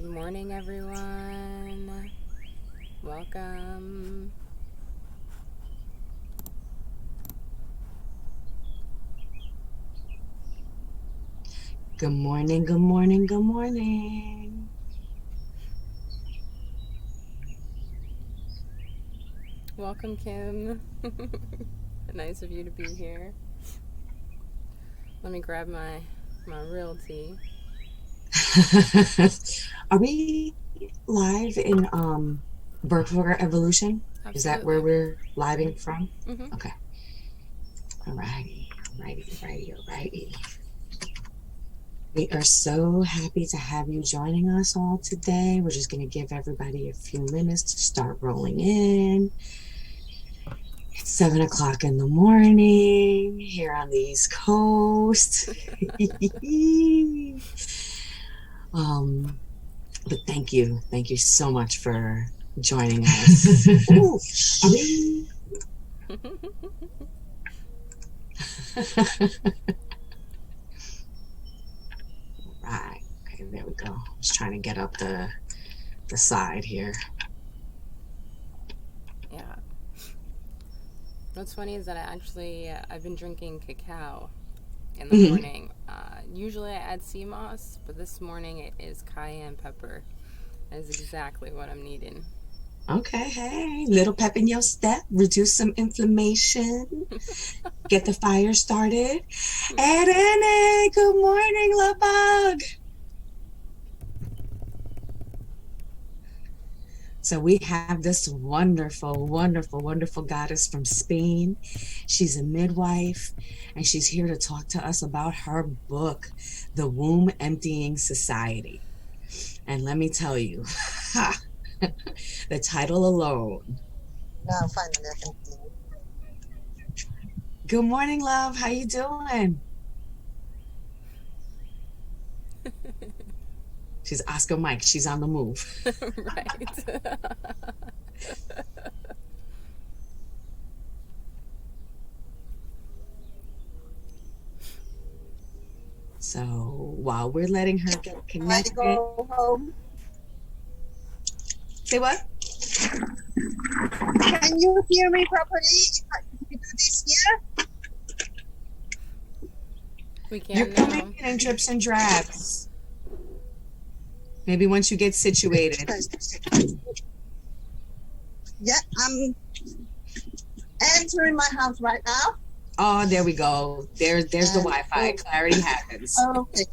morning, everyone. Welcome. Good morning, good morning, good morning. Welcome, Kim. Nice of you to be here. Let me grab my real tea. Are we live in Birthworker Evolution? Is that where Absolutely. we're living from? Mm-hmm. Okay. Alrighty. We are so happy to have you joining us all today. We're just going to give everybody a few minutes to start rolling in. It's 7 o'clock in the morning here on the East Coast. um, But thank you so much for joining us. Ooh, are we? Right. Okay, there we go. I was trying to get up the side here. Yeah. What's funny is that I've been drinking cacao in the Mhm. morning. Usually I add sea moss, but this morning it is cayenne pepper. That is exactly what I'm needing. Okay, hey, little pep in your step, reduce some inflammation, get the fire started. Irene, good morning, love bug. So we have this wonderful goddess from Spain. She's a midwife, and she's here to talk to us about her book, The Womb Emptying Society. And let me tell you, the title alone. Now finally I can see. Good morning, love. How you doing? She's Oscar Mike. She's on the move. Right. So while we're letting her get I connected, go home. say what? Can you hear me properly if we do this here? We You're can coming now. in drips and drabs. Maybe once you get situated. Yeah, I'm entering my house right now. Oh, there we go. There's the And Wi-Fi. Clarity happens. okay,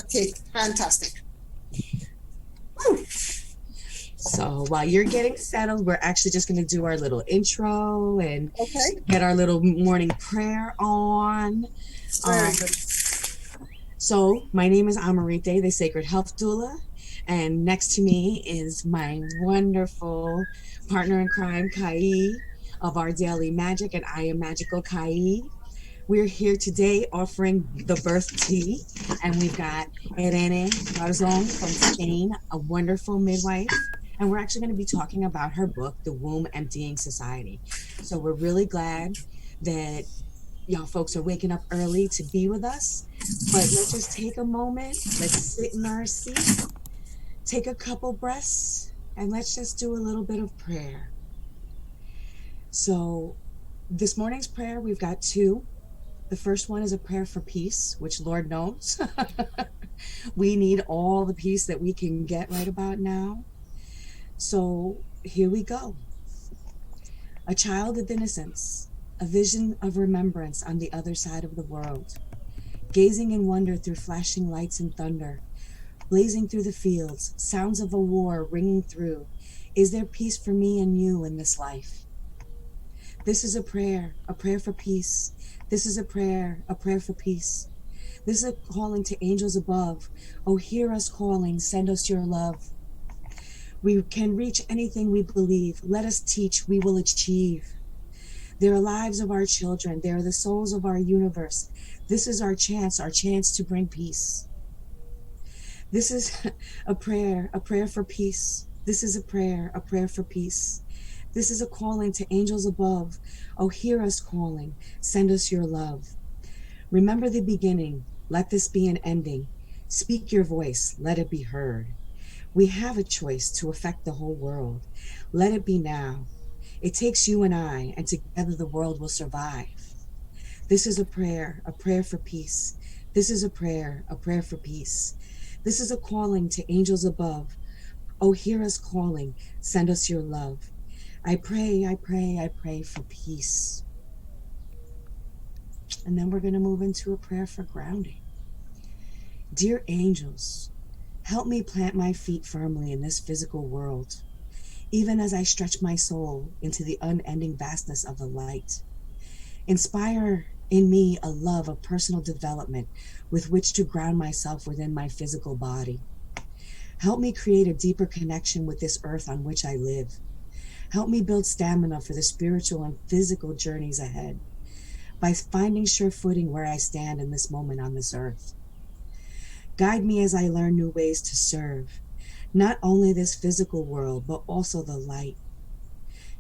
okay, fantastic. Whew. So while you're getting settled, we're actually just going to do our little intro and Okay, get our little morning prayer on. very good. So my name is Maritday, the Sacred Health Doula, and next to me is my wonderful partner in crime, Kai, of Our Daily Magic, and I Am Magical Kai. We're here today offering the birth tea, and we've got Irene Garzón from Spain, a wonderful midwife. And we're actually going to be talking about her book, The Womb Emptying Society. So we're really glad that y'all folks are waking up early to be with us. But let's just take a moment, let's sit in our seat, take a couple breaths, and let's just do a little bit of prayer. So this morning's prayer, we've got two. The first one is a prayer for peace, which Lord knows we need all the peace that we can get right about now. So here we go. A child of innocence, a vision of remembrance on the other side of the world, gazing in wonder through flashing lights and thunder, blazing through the fields, sounds of a war ringing through. Is there peace for me and you in this life? This is a prayer for peace. This is a prayer for peace. This is a calling to angels above. Oh, hear us calling, send us your love. We can reach anything we believe. Let us teach, we will achieve. They are lives of our children. They are the souls of our universe. This is our chance to bring peace. This is a prayer for peace. This is a prayer for peace. This is a calling to angels above. Oh, hear us calling, send us your love. Remember the beginning. Let this be an ending. Speak your voice. Let it be heard. We have a choice to affect the whole world. Let it be now. It takes you and I, and together the world will survive. This is a prayer for peace. This is a prayer for peace. This is a calling to angels above. Oh, hear us calling, send us your love. I pray, I pray, I pray for peace. And then we're going to move into a prayer for grounding. Dear angels, help me plant my feet firmly in this physical world, even as I stretch my soul into the unending vastness of the light. Inspire in me a love of personal development with which to ground myself within my physical body. Help me create a deeper connection with this earth on which I live. Help me build stamina for the spiritual and physical journeys ahead by finding sure footing where I stand in this moment on this earth. Guide me as I learn new ways to serve, not only this physical world, but also the light.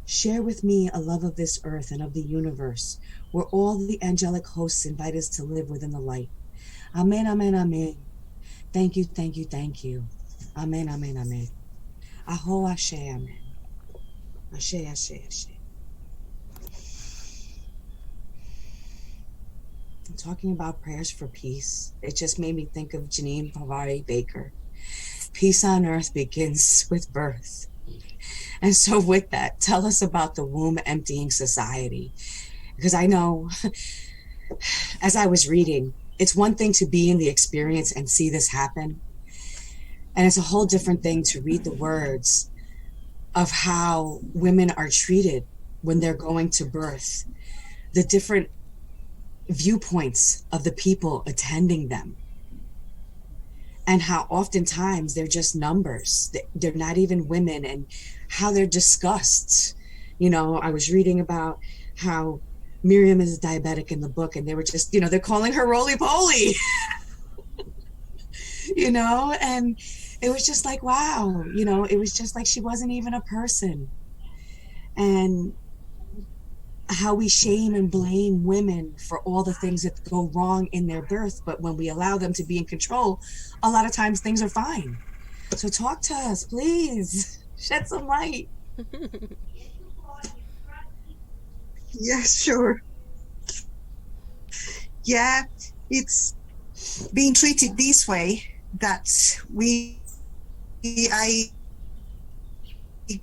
Share with me a love of this earth and of the universe, where all the angelic hosts invite us to live within the light. Amen, amen, amen. Thank you, thank you, thank you. Amen, amen, amen. Aho Ashe, amen. Ashe, Ashe, Ashe. I'm talking about prayers for peace. It just made me think of Janine Pavari Baker. Peace on earth begins with birth. And so with that, tell us about the womb emptying society. Because I know, as I was reading, it's one thing to be in the experience and see this happen. And it's a whole different thing to read the words of how women are treated when they're going to birth, the different viewpoints of the people attending them, and how oftentimes they're just numbers. They're not even women, and how they're discussed. You know, I was reading about how Miriam is diabetic in the book, and they were just, you know, they're calling her roly-poly. You know, and it was just like, wow, you know, it was just like she wasn't even a person. And how we shame and blame women for all the things that go wrong in their birth, but when we allow them to be in control, a lot of times things are fine. So talk to us, please. Shed some light. Yes, sure. Yeah, it's being treated this way that I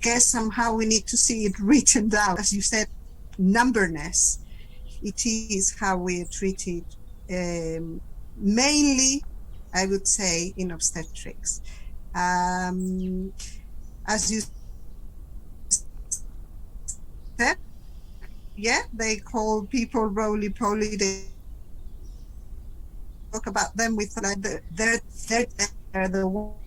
guess somehow we need to see it written down. As you said, numberness. It is how we are treated, mainly, I would say, in obstetrics. As you said, yeah, they call people roly-poly. They talk about them with like they're the ones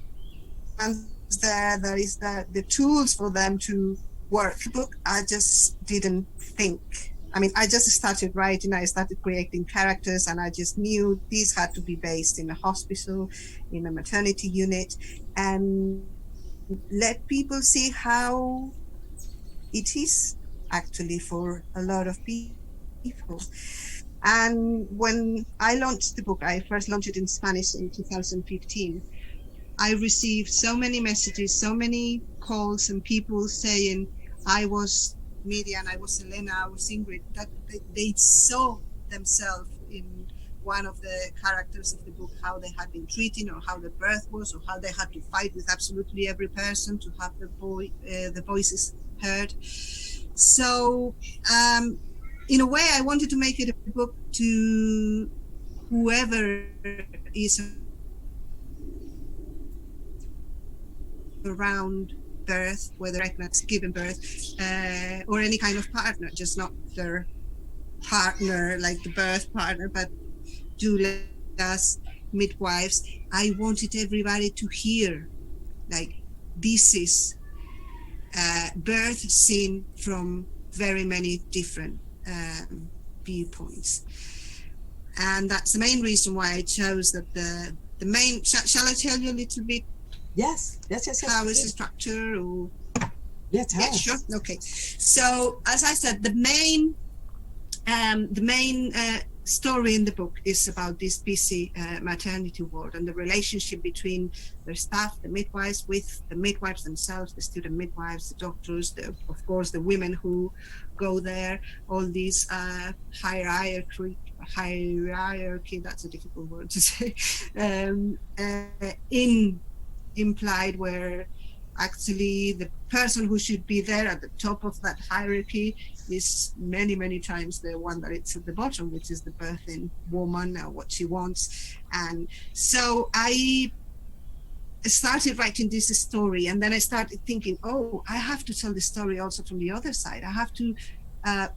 there is the tools for them to work. Book, I just didn't think. I mean, I just started writing, I started creating characters, and I just knew these had to be based in a hospital, in a maternity unit, and let people see how it is actually for a lot of people. And when I launched the book, I first launched it in Spanish in 2015. I received so many messages, so many calls, and people saying I was Media and I was Elena, I was Ingrid, that they saw themselves in one of the characters of the book, how they had been treated, or how the birth was, or how they had to fight with absolutely every person to have the voices heard. So in a way, I wanted to make it a book to whoever is around birth, whether pregnant, giving birth, or any kind of partner, just not their partner, like the birth partner, but doulas, midwives. I wanted everybody to hear, like, this is birth seen from very many different viewpoints. And that's the main reason why I chose that the main, shall I tell you a little bit? Yes. How is the structure? Or... Yeah, tell us. Sure. Okay. So as I said, the main story in the book is about this busy maternity ward and the relationship between the staff, the midwives, with the midwives themselves, the student midwives, the doctors, of course the women who go there, all these hierarchy, that's a difficult word to say, implied, where actually the person who should be there at the top of that hierarchy is many times the one that it's at the bottom, which is the birthing woman, or what she wants. And so I started writing this story, and then I started thinking, oh, I have to tell the story also from the other side. I have to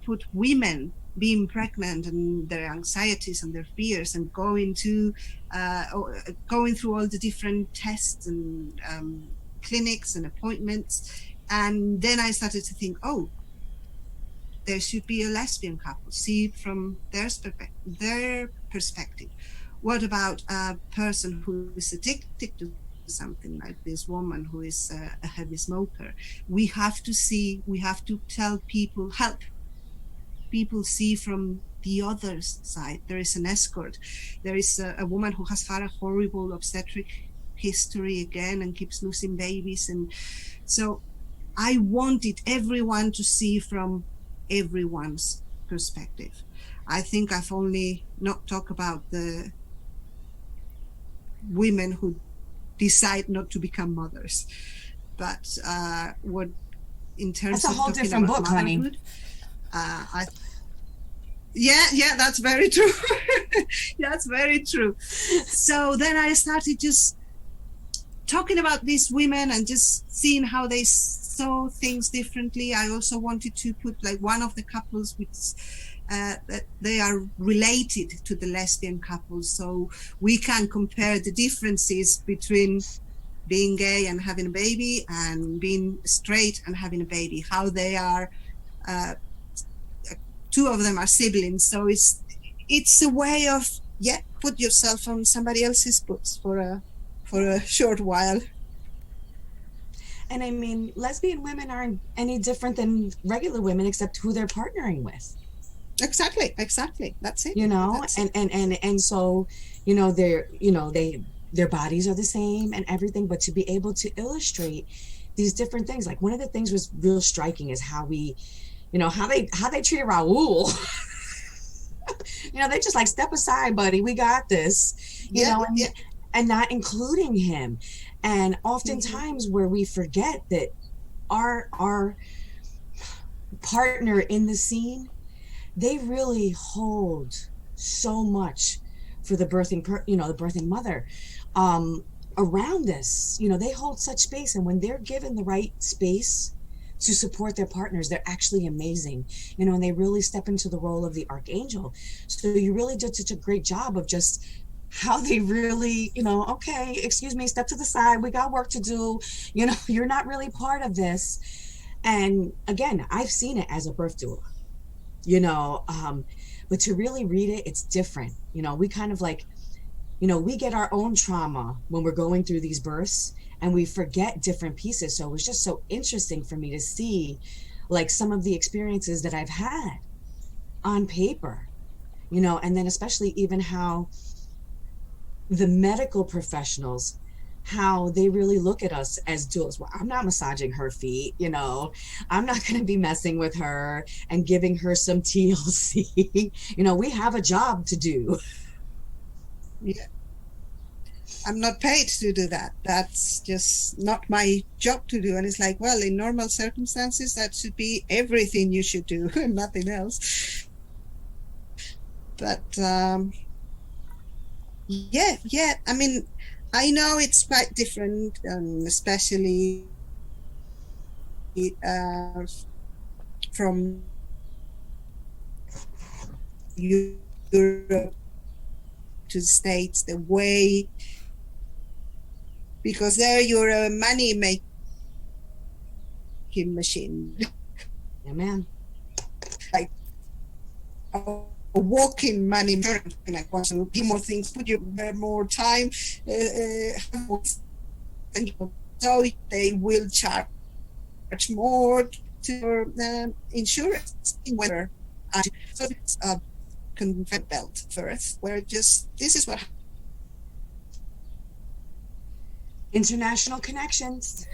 put women being pregnant and their anxieties and their fears, and going through all the different tests and clinics and appointments. And then I started to think, oh, there should be a lesbian couple, see from their perspective. What about a person who is addicted to something, like this woman who is a heavy smoker? We have to tell people, help people see from the other side. There is an escort. There is a woman who has had a horrible obstetric history again and keeps losing babies. And so I wanted everyone to see from everyone's perspective. I think I've only not talked about the women who decide not to become mothers, but what in terms that's a of whole different book, honey. Yeah, that's very true. That's very true. So then I started just talking about these women and just seeing how they saw things differently. I also wanted to put like one of the couples which that they are related to the lesbian couples, so we can compare the differences between being gay and having a baby and being straight and having a baby, how they are two of them are siblings. So it's a way of put yourself on somebody else's books for a short while. And I mean, lesbian women aren't any different than regular women, except who they're partnering with. Exactly. That's it. You know, and so, you know, their bodies are the same and everything, but to be able to illustrate these different things, like one of the things was real striking is how we, you know, how they treated Raul. You know, they just like, step aside, buddy, we got this, you know, and not including him. And oftentimes where we forget that our partner in the scene, they really hold so much for the birthing, the birthing mother around us. You know, they hold such space, and when they're given the right space to support their partners, they're actually amazing, you know, and they really step into the role of the archangel. So you really did such a great job of just how they really, you know, okay, excuse me, step to the side, we got work to do, you know, you're not really part of this. And again, I've seen it as a birth doula, you know, but to really read it, it's different. You know, we kind of like, you know, we get our own trauma when we're going through these births, and we forget different pieces. So it was just so interesting for me to see like some of the experiences that I've had on paper, you know, and then especially even how the medical professionals, how they really look at us as doulas. Well, I'm not massaging her feet, you know, I'm not going to be messing with her and giving her some TLC. You know, we have a job to do. Yeah. I'm not paid to do that. That's just not my job to do. And it's like, well, in normal circumstances, that should be everything you should do and nothing else. But yeah. I mean, I know it's quite different, especially from Europe to the States, the way, because there you're a money making machine. Yeah, man. Like a walking money machine. Like, want to give more things, put you more time, and so they will charge more to insurance. Whether so it's conveyor belt birth, where just this is what international connections.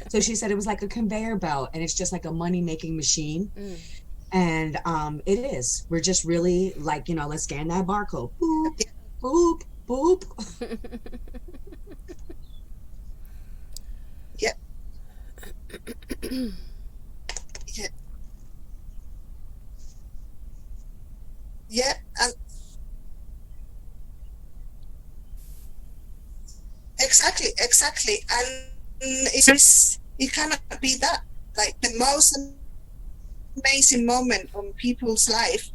So she said it was like a conveyor belt, and it's just like a money-making machine. And it is. We're just really like, you know, let's scan that barcode. Boop, boop, boop. yeah. yeah. Yeah. Exactly. And it cannot be that. Like the most amazing moment on people's life,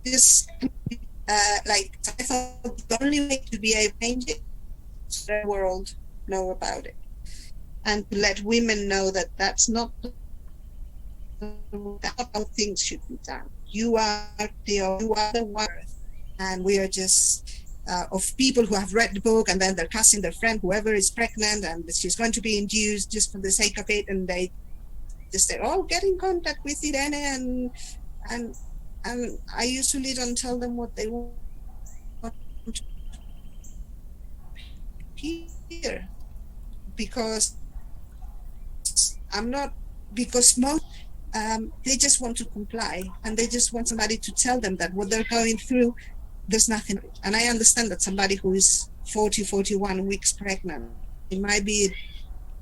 just like I thought the only way to be able to change it is the world know about it, and to let women know that that's not how things should be done. You are the one, and we are just of people who have read the book, and then their cousin, their friend, whoever is pregnant, and she's going to be induced just for the sake of it, and they just say, "Oh, get in contact with Irene," and I usually don't tell them what they want to hear, because I'm not, because most they just want to comply, and they just want somebody to tell them that what they're going through, there's nothing. And I understand that somebody who is 41 weeks pregnant, it might be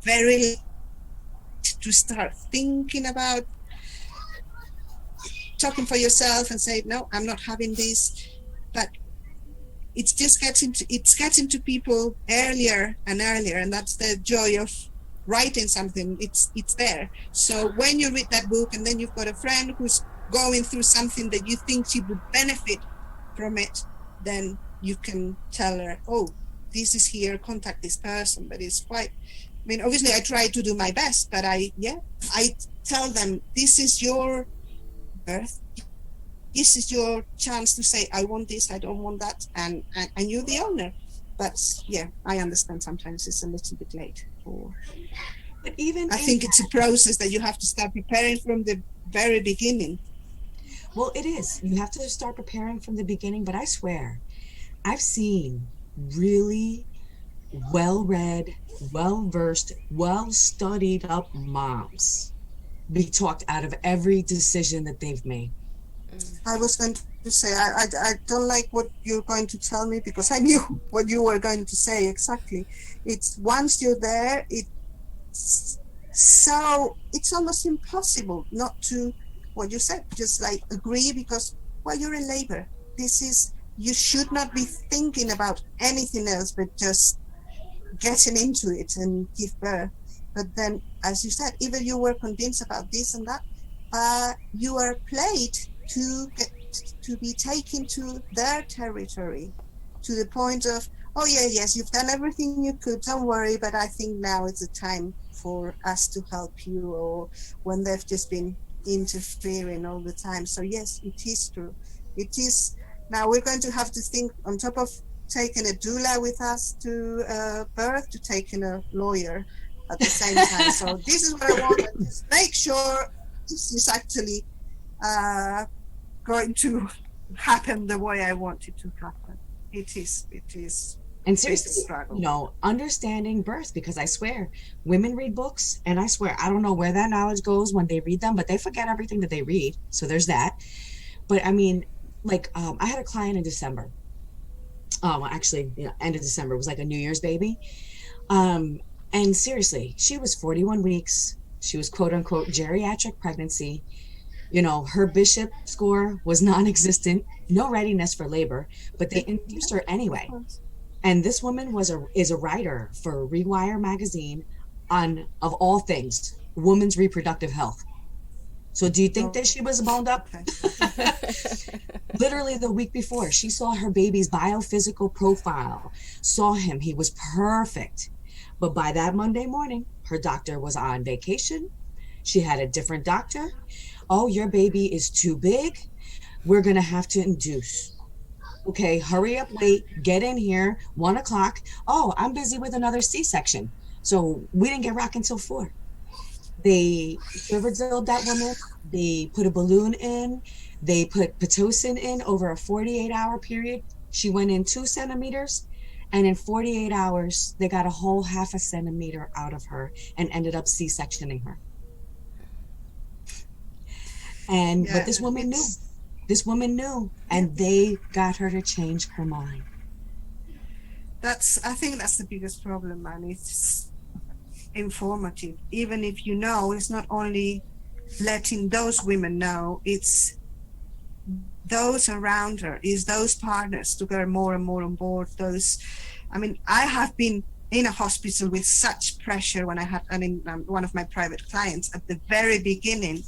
very late to start thinking about talking for yourself and say, no, I'm not having this. But it just gets into people earlier and earlier, and that's the joy of writing something. It's there. So when you read that book, and then you've got a friend who's going through something that you think she would benefit from it, then you can tell her, oh, this is here, contact this person. But it's quite, I mean, obviously I try to do my best, but I tell them, this is your birth. This is your chance to say, I want this, I don't want that, and you're the owner. But yeah, I understand sometimes it's a little bit late. But even I think it's a process that you have to start preparing from the very beginning. Well, it is. You have to start preparing from the beginning, but I swear, I've seen really well-read, well-versed, well-studied up moms be talked out of every decision that they've made. I was going to say, I don't like what you're going to tell me, because I knew what you were going to say exactly. It's once you're there, it's almost impossible not to, what you said, just like agree, because, well, you're in labor. You should not be thinking about anything else but just getting into it and give birth. But then, as you said, even you were convinced about this and that, you are played to be taken to their territory, to the point of, oh yeah, yes, you've done everything you could, don't worry, but I think now is the time for us to help you, or when they've just been interfering all the time. So yes, it is true. It is. Now we're going to have to think, on top of taking a doula with us to birth, to taking a lawyer at the same time. So this is what I want, and just make sure this is actually going to happen the way I want it to happen. It is. And seriously, you know, understanding birth, because I swear, women read books, and I swear, I don't know where that knowledge goes when they read them, but they forget everything that they read. So there's that. But I mean, like, I had a client in December. Actually, you know, end of December. It was like a New Year's baby. And seriously, she was 41 weeks. She was quote unquote geriatric pregnancy. You know, her bishop score was non-existent, no readiness for labor, but they induced her anyway. And this woman is a writer for Rewire magazine on, of all things, women's reproductive health. So do you think that she was boned up? Literally the week before, she saw her baby's biophysical profile, saw him, he was perfect. But by that Monday morning, her doctor was on vacation. She had a different doctor. Oh, your baby is too big. We're going to have to induce. Okay, hurry up, wait, get in here, 1 o'clock. Oh, I'm busy with another C-section. So we didn't get rocking till 4. They cervidiled that woman. They put a balloon in. They put Pitocin in over a 48-hour period. She went in 2 centimeters, and in 48 hours, they got a whole half a centimeter out of her and ended up C-sectioning her. And but Yeah, this woman knew. it's This woman knew, yeah. and they got her to change her mind. I think that's the biggest problem, and it's informative. Even if you know, it's not only letting those women know, it's those around her, is those partners to get more and more on board. I mean, I have been in a hospital with such pressure when I had one of my private clients at the very beginning,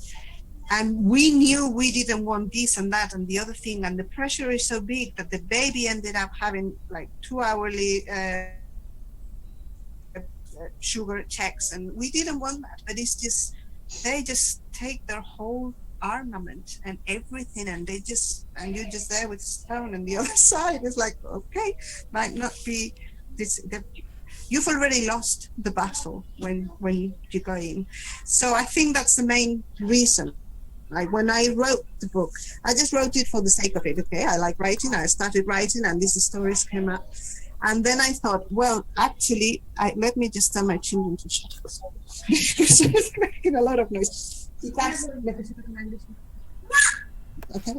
and we knew we didn't want this and that and the other thing, and the pressure is so big that the baby ended up having like 2-hourly sugar checks, and we didn't want that. But it's just, they just take their whole armament and everything, and you're just there with stone, and the other side is like, okay, might not be this, that you've already lost the battle when you go in. So I think that's the main reason. Like when I wrote the book, I just wrote it for the sake of it. Okay, I like writing. I started writing, and these stories came up. And then I thought, well, actually, let me just tell my children to shut up. It's making a lot of noise. Okay,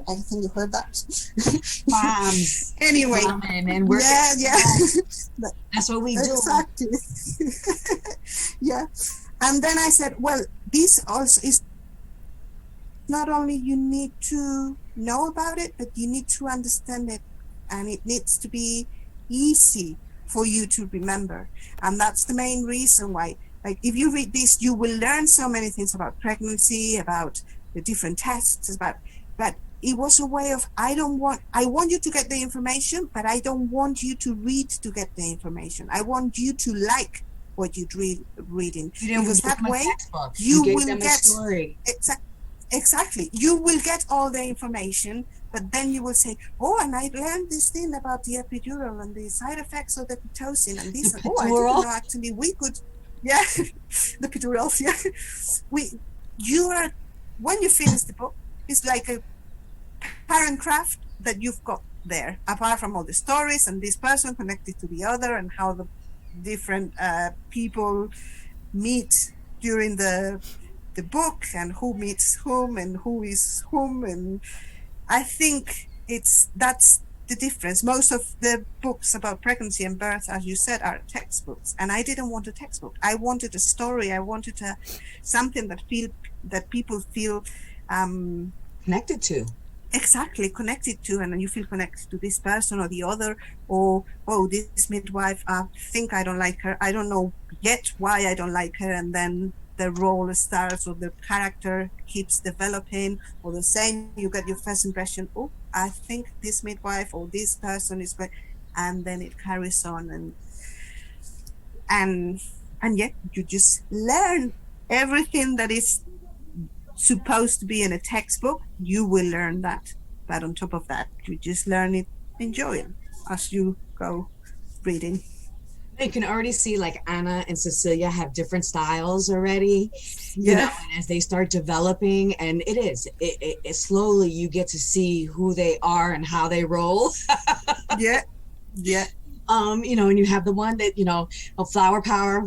I think you heard that. Moms. Anyway, And we're yeah. That's what we do. Exactly. Yeah. And then I said, well, this also is not only you need to know about it, but you need to understand it, and it needs to be easy for you to remember. And that's the main reason why, like, if you read this, you will learn so many things about pregnancy, about the different tests, but it was a way of, I want you to get the information, but I don't want you to read to get the information. I want you to like what you're reading, because that way you will get story. Exactly. You will get all the information, but then you will say, oh, and I learned this thing about the epidural and the side effects of the Pitocin and this. Oh, I didn't know actually we could, yeah, the epidurals, yeah. When you finish the book, it's like a parent craft that you've got there, apart from all the stories and this person connected to the other and how the different people meet during the book, and who meets whom and who is whom. And I think that's the difference. Most of the books about pregnancy and birth, as you said, are textbooks, and I didn't want a textbook. I wanted a story. I wanted something that people feel connected to. Exactly, connected to, and then you feel connected to this person or the other, or, oh, this midwife, I think I don't like her. I don't know yet why I don't like her, and then the role starts, or the character keeps developing, or the same, you get your first impression, oh, I think this midwife or this person is great, and then it carries on, and yet you just learn everything that is supposed to be in a textbook. You will learn that, but on top of that, you just learn it, enjoy it as you go reading. You can already see like Anna and Cecilia have different styles already, you know, and as they start developing, and it slowly you get to see who they are and how they roll. yeah. And you have the one that, Flower Power,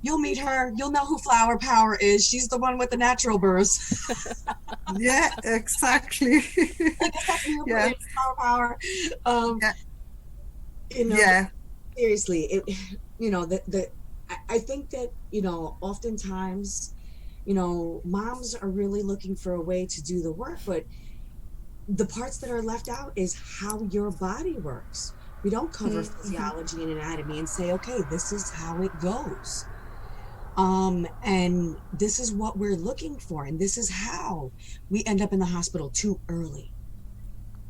you'll meet her, you'll know who Flower Power is. She's the one with the natural births. Yeah, exactly. Yeah. Flower Power. Yeah. Seriously, I think that, oftentimes, moms are really looking for a way to do the work, but the parts that are left out is how your body works. We don't cover physiology and anatomy and say, okay, this is how it goes. And this is what we're looking for. And this is how we end up in the hospital too early.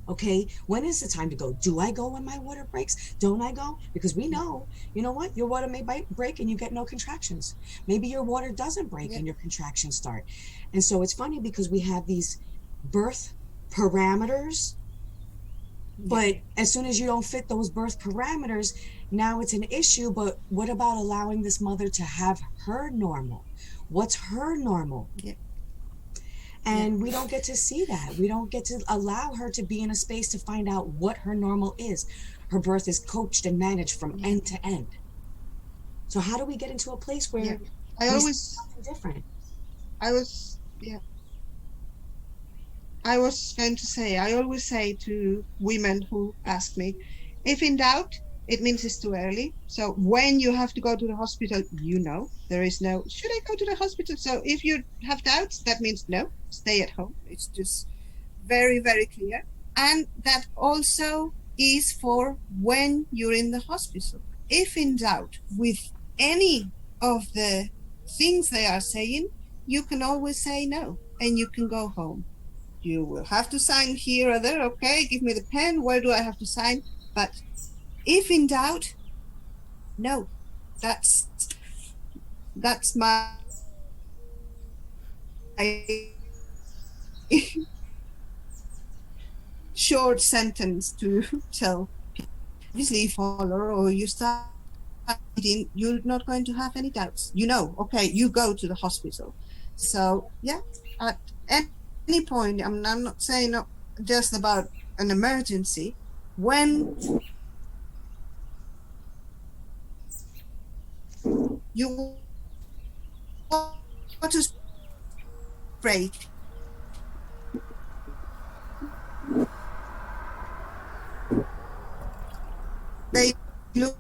Okay, when is the time to go? Do I go when my water breaks? Don't I go? Because we know, you know what? Your water may break and you get no contractions. Maybe your water doesn't break and your contractions start. And so it's funny because we have these birth parameters, but as soon as you don't fit those birth parameters, now it's an issue. But what about allowing this mother to have her normal? What's her normal? Yeah. And we don't get to see that. We don't get to allow her to be in a space to find out what her normal is. Her birth is coached and managed from end to end. So how do we get into a place where I we see always something different? I was I was going to say, I always say to women who ask me, if in doubt, it means it's too early. So when you have to go to the hospital, there is no, should I go to the hospital? So if you have doubts, that means no, stay at home. It's just very, very clear. And that also is for when you're in the hospital. If in doubt with any of the things they are saying, you can always say no and you can go home. You will have to sign here or there. Okay, give me the pen. Where do I have to sign? But if in doubt, no. That's my short sentence to tell. Obviously, if you follow or you start eating, you're not going to have any doubts. Okay, you go to the hospital. So yeah, at any point, I'm not saying just about an emergency. When you want to break, they look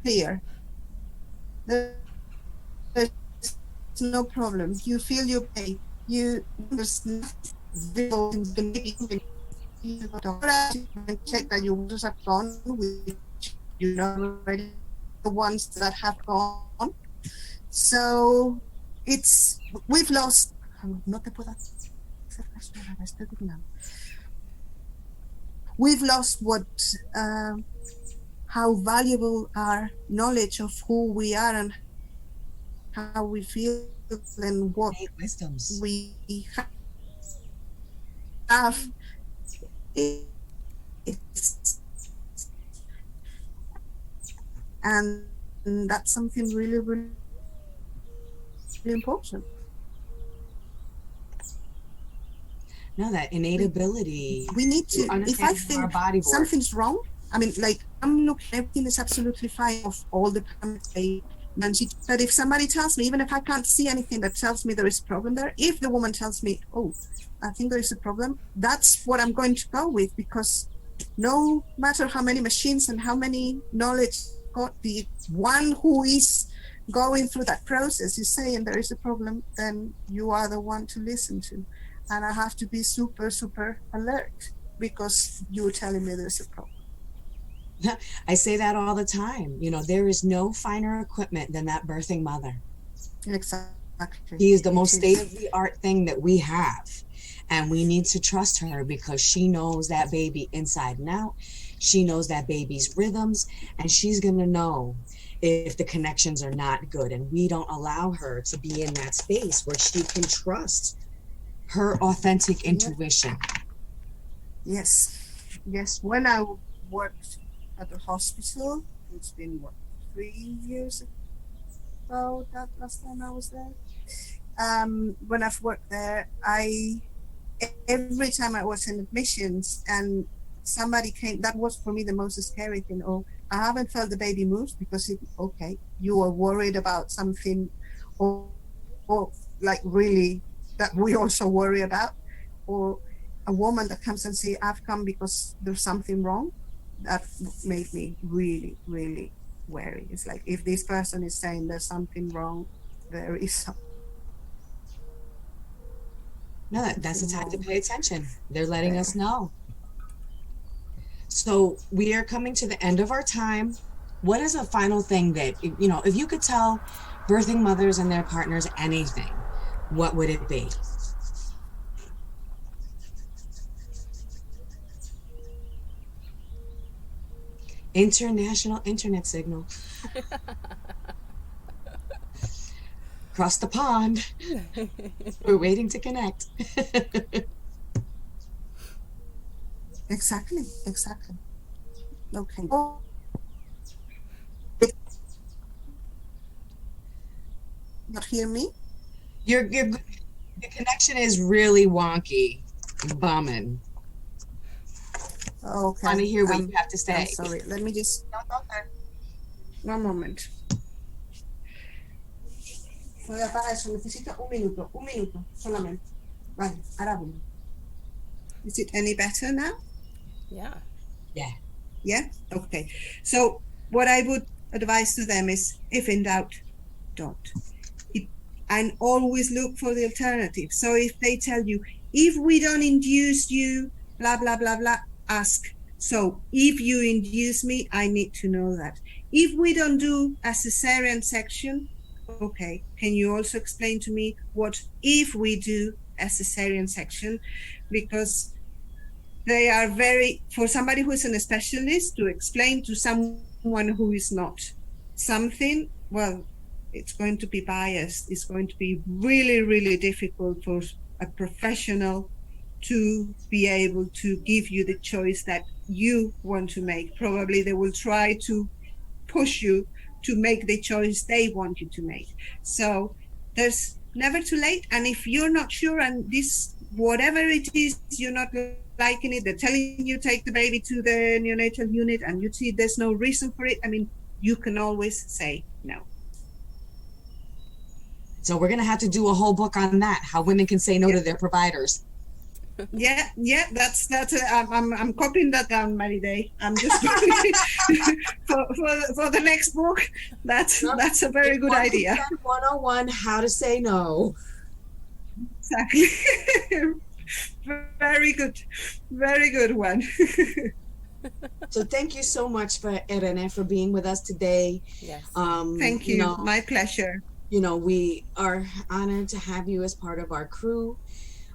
clear. There's no problem. You feel your pain. There's nothing maybe you check that your waters have gone, which already the ones that have gone. So we've lost. We've lost how valuable our knowledge of who we are and how we feel and what Wisdoms. we have. And that's something really, really important. No, that innate ability. We need to, if I think something's wrong, I mean, like, I'm looking, everything is absolutely fine of all the time. But if somebody tells me, even if I can't see anything that tells me there is a problem there, if the woman tells me, oh, I think there is a problem, that's what I'm going to go with, because no matter how many machines and how many knowledge got, the one who is going through that process is saying there is a problem, then you are the one to listen to. And I have to be super, super alert because you're telling me there's a problem. I say that all the time. There is no finer equipment than that birthing mother. Exactly. He is the most state-of-the-art thing that we have. And we need to trust her because she knows that baby inside and out. She knows that baby's rhythms, and she's going to know if the connections are not good. And we don't allow her to be in that space where she can trust her authentic intuition. Yes. When I worked at the hospital, it's been 3 years ago, that last time I was there. When I've worked there, every time I was in admissions and somebody came, that was for me the most scary thing. Oh, I haven't felt the baby move, because you are worried about something, or like really that we also worry about, or a woman that comes and say, I've come because there's something wrong. That made me really, really wary. It's like, if this person is saying there's something wrong, there is something. No, that's the time to pay attention. They're letting us know. So we are coming to the end of our time. What is a final thing that, if you could tell birthing mothers and their partners anything, what would it be? International internet signal. Across the pond. We're waiting to connect. Exactly. Okay. not hear me? Your the connection is really wonky, bumming. Okay. Want to hear what you have to I'm say. sorry. Let me just. One moment. Voy a apagar eso. Necesito un minuto solamente. Vale, ahora voy. Is it any better now? Yeah. Yeah. Yeah? Okay. So what I would advise to them is, if in doubt, don't. And always look for the alternative. So if they tell you, if we don't induce you, blah, blah, blah, blah, ask. So if you induce me, I need to know that. If we don't do a cesarean section, okay, can you also explain to me what if we do a cesarean section? Because they are very, for somebody who is a specialist to explain to someone who is not something, well, it's going to be biased. It's going to be really, really difficult for a professional to be able to give you the choice that you want to make. Probably they will try to push you to make the choice they want you to make. So there's never too late. And if you're not sure, and this, whatever it is, you're not liking it, they're telling you take the baby to the neonatal unit and you see there's no reason for it, I mean, you can always say no. So we're gonna have to do a whole book on that, how women can say no to their providers. Yeah, that's I'm copying that down, Maritday. I'm just for the next book. That's a very good idea. 101, how to say no. Exactly. Very good one. So thank you so much for Irene for being with us today. Yes. Thank you. My pleasure. We are honored to have you as part of our crew.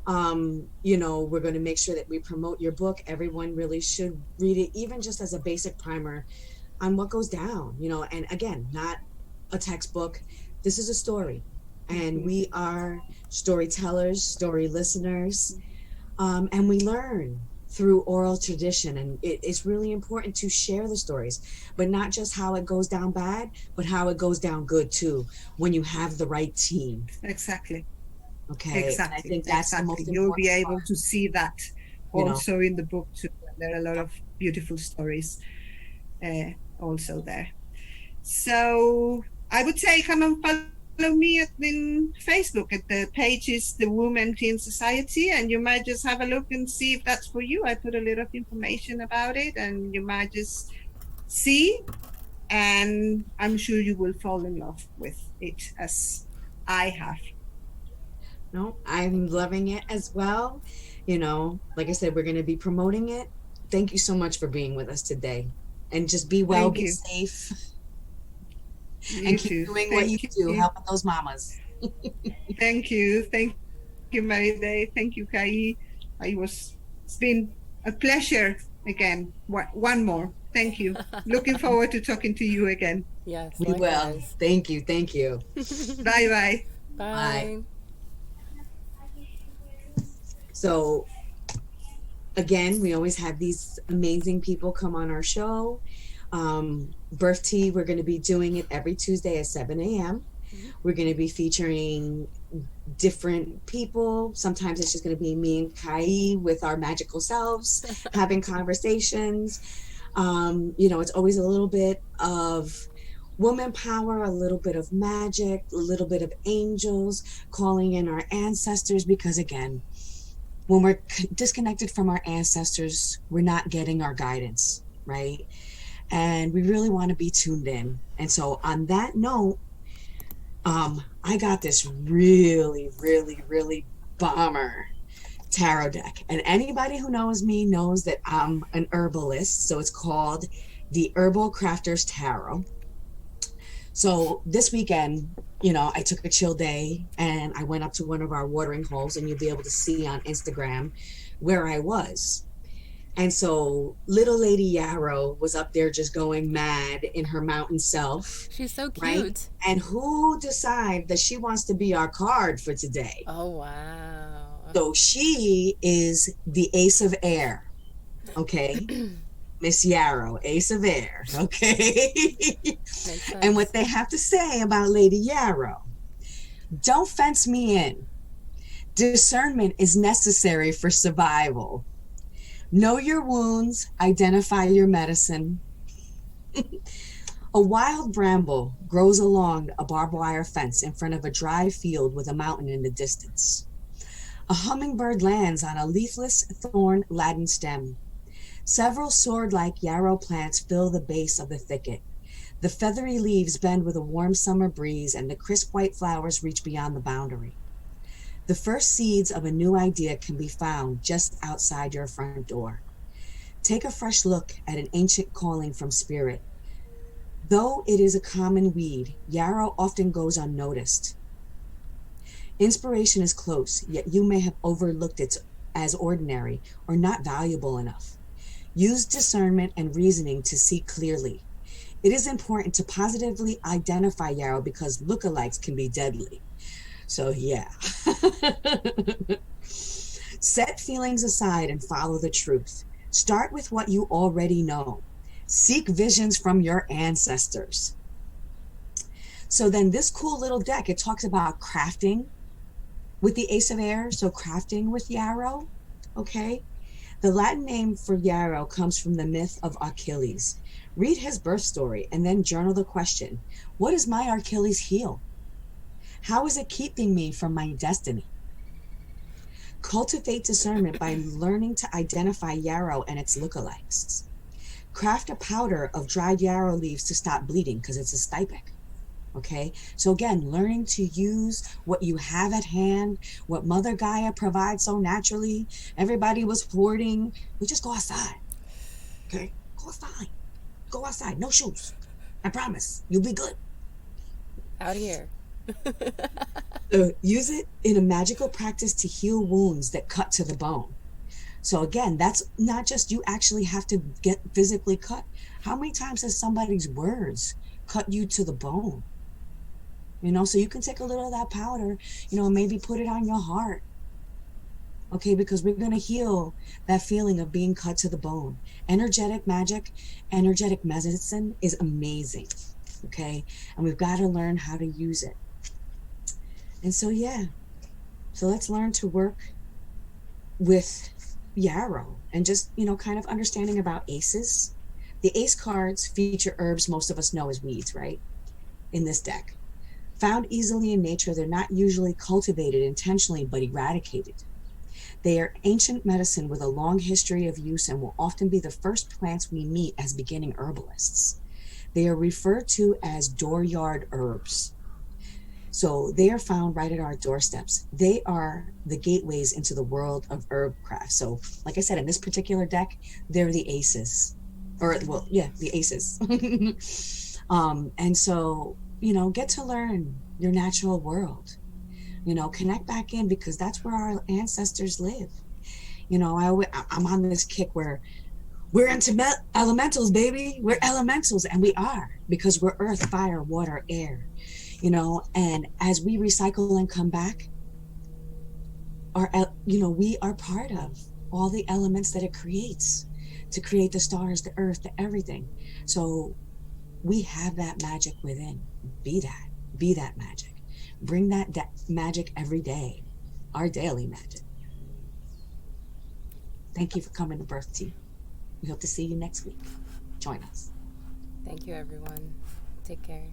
We're going to make sure that we promote your book. Everyone really should read it, even just as a basic primer on what goes down, and again, not a textbook. This is a story, and we are storytellers, story listeners, and we learn through oral tradition. And it's really important to share the stories, but not just how it goes down bad, but how it goes down good too, when you have the right team. Exactly. Okay. Exactly. I think that's the most important You'll be able part. to see that also in the book too. There are a lot of beautiful stories also there. So I would say come and follow me in Facebook. At the page is the Women Teen Society, and you might just have a look and see if that's for you. I put a little information about it, and you might just see, and I'm sure you will fall in love with it as I have. No, I'm loving it as well. Like I said, we're going to be promoting it. Thank you so much for being with us today, and just be well, be safe, and keep doing what you do, helping those mamas. Thank you, Maritday. Thank you, Kai. It's been a pleasure again. One more. Thank you. Looking forward to talking to you again. Yes, we will. Thank you. Bye. Bye. So again, we always have these amazing people come on our show. Birth Tea, we're going to be doing it every Tuesday at 7 a.m. We're going to be featuring different people. Sometimes it's just going to be me and Kai with our magical selves having conversations. It's always a little bit of woman power, a little bit of magic, a little bit of angels, calling in our ancestors, because again, when we're disconnected from our ancestors, we're not getting our guidance, right? And we really want to be tuned in. And so on that note, I got this really, really, really bomber tarot deck. And anybody who knows me knows that I'm an herbalist. So it's called the Herbal Crafters Tarot. So this weekend, I took a chill day and I went up to one of our watering holes, and you'll be able to see on Instagram where I was. And so little Lady Yarrow was up there just going mad in her mountain self. She's so cute. Right? And who decided that she wants to be our card for today? Oh, wow. So she is the Ace of Air. Okay. Miss Yarrow, Ace of Air. Okay. Makes sense. And what they have to say about Lady Yarrow. Don't fence me in. Discernment is necessary for survival. Know your wounds, identify your medicine. A wild bramble grows along a barbed wire fence in front of a dry field with a mountain in the distance. A hummingbird lands on a leafless, thorn-laden stem. Several sword-like yarrow plants fill the base of the thicket. The feathery leaves bend with a warm summer breeze, and the crisp white flowers reach beyond the boundary. The first seeds of a new idea can be found just outside your front door. Take a fresh look at an ancient calling from spirit. Though it is a common weed, yarrow often goes unnoticed. Inspiration is close, yet you may have overlooked it as ordinary or not valuable enough. Use discernment and reasoning to see clearly. It is important to positively identify yarrow because lookalikes can be deadly. So yeah. Set feelings aside and follow the truth. Start with what you already know. Seek visions from your ancestors. So then this cool little deck, it talks about crafting with the Ace of Air, so crafting with yarrow, okay? The Latin name for yarrow comes from the myth of Achilles. Read his birth story and then journal the question, what is my Achilles heel? How is it keeping me from my destiny? Cultivate discernment by learning to identify yarrow and its lookalikes. Craft a powder of dried yarrow leaves to stop bleeding because it's a stypic. Okay, so again, learning to use what you have at hand, what Mother Gaia provides so naturally. Everybody was hoarding. We just go outside. Okay, go outside. Go outside. No shoes. I promise. You'll be good. Out here. Use it in a magical practice to heal wounds that cut to the bone. So again, that's not just you actually have to get physically cut. How many times has somebody's words cut you to the bone? You know, so you can take a little of that powder, you know, maybe put it on your heart. Okay, because we're going to heal that feeling of being cut to the bone. Energetic magic, energetic medicine is amazing. Okay, and we've got to learn how to use it. And so, yeah, so let's learn to work with yarrow and just, you know, kind of understanding about aces. The ace cards feature herbs most of us know as weeds, right? In this deck. Found easily in nature, they're not usually cultivated intentionally, but eradicated. They are ancient medicine with a long history of use and will often be the first plants we meet as beginning herbalists. They are referred to as dooryard herbs. So they are found right at our doorsteps. They are the gateways into the world of herb craft. So like I said, in this particular deck, they're the aces. Or, well, yeah, the aces. And so, you know, get to learn your natural world. You know, connect back in because that's where our ancestors live. You know, I'm on this kick where we're into elementals, baby. We're elementals, and we are because we're earth, fire, water, air. You know, and as we recycle and come back, you know, we are part of all the elements that it creates to create the stars, the earth, the everything. So we have that magic within. Be that magic. Bring that magic every day, our daily magic. Thank you for coming to Birth Tea. We hope to see you next week. Join us. Thank you, everyone. Take care.